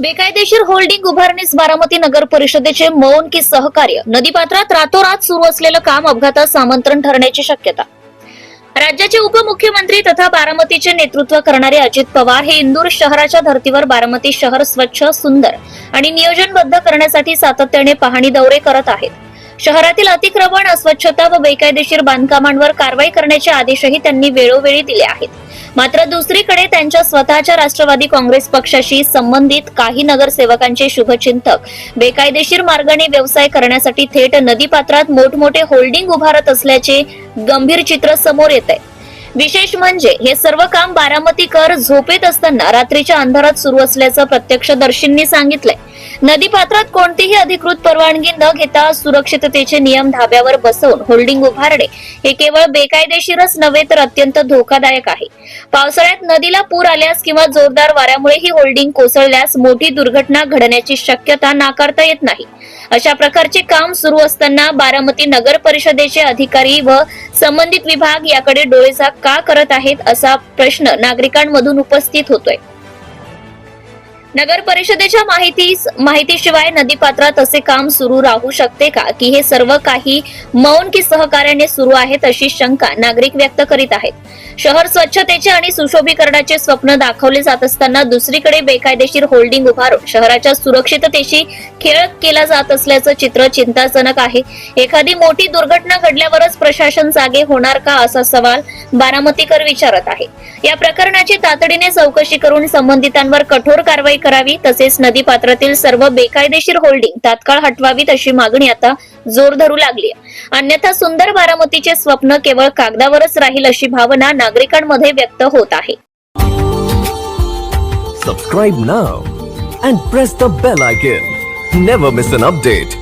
बेकायदेशीर होल्डिंग उभारणीस बारामती नगर परिषदेचे मौन की सहकार्य, नदीपात्रात रातोरात सुरू असलेलं काम अपघातास आमंत्रण ठरण्याची शक्यता. राज्याचे उपमुख्यमंत्री तथा बारामतीचे नेतृत्व करणारे अजित पवार हे इंदूर शहराच्या धर्तीवर बारामती शहर स्वच्छ, सुंदर आणि नियोजनबद्ध करण्यासाठी सातत्याने पाहणी दौरे करत आहेत. शहरातील अतिक्रमण, अस्वच्छता व बेकायदेशीर बांधकामांवर कारवाई करण्याचे आदेशही त्यांनी वेळोवेळी दिले आहेत. मात्र दुसरीकडे त्यांच्या स्वतःच्या राष्ट्रवादी काँग्रेस पक्षाशी संबंधित काही नगरसेवकांचे शुभचिंतक बेकायदेशीर मार्गाने व्यवसाय करण्यासाठी थेट नदीपात्रात मोठमोठे होल्डिंग उभारत असल्याचे गंभीर चित्र समोर येत आहे. विशेष म्हणजे हे सर्व काम बारामतीकर झोपेत असताना रात्रीच्या अंधारात सुरू असल्याचं प्रत्यक्षदर्शींनी सांगितलंय. नदीपात्रात कोणतीही अधिकृत परवानगी न घेता सुरक्षिततेचे नियम धाब्यावर बसवून होल्डिंग उभारणे हे केवळ बेकायदेशीरच नव्हे तर अत्यंत धोकादायक आहे. पावसाळ्यात नदीला पूर आल्यास किंवा जोरदार वाऱ्यामुळे ही होल्डिंग कोसळल्यास मोठी दुर्घटना घडण्याची शक्यता नाकारता येत नाही. अशा प्रकारचे काम सुरू असताना बारामती नगर परिषदेचे अधिकारी व संबंधित विभाग याकडे डोळेझाक का करत आहेत असा प्रश्न नागरिकांमधून उपस्थित होतोय. नगर परिषदेच्या माहितीशिवाय नदीपात्रात असे काम सुरू राहू शकते का, की हे सर्व काही मौन की सहकार्याने सुरू आहेत अशी शंका नागरिक व्यक्त करीत आहेत. शहर स्वच्छतेचे आणि सुशोभीकरणाचे स्वप्न दाखवले जात असताना दुसरीकडे बेकायदेशीर होल्डिंग उभारून शहराच्या सुरक्षिततेशी खेळ केला जात असल्याचं चित्र चिंताजनक आहे. एखादी मोठी दुर्घटना घडल्यावरच प्रशासन जागे होणार का असा सवाल बारामतीकर विचारत आहे. या प्रकरणाची तातडीने चौकशी करून संबंधितांवर कठोर कारवाई करावी, तसेच नदीपात्रातील सर्व बेकायदेशीर होल्डिंग तात्काळ हटवावीत अशी मागणी आता जोर धरू लागली आहे. अन्यथा सुंदर बारामतीचे स्वप्न केवळ कागदावरच राहील अशी भावना नागरिकांमध्ये व्यक्त होत आहे. Subscribe now and press the bell icon. Never miss an update.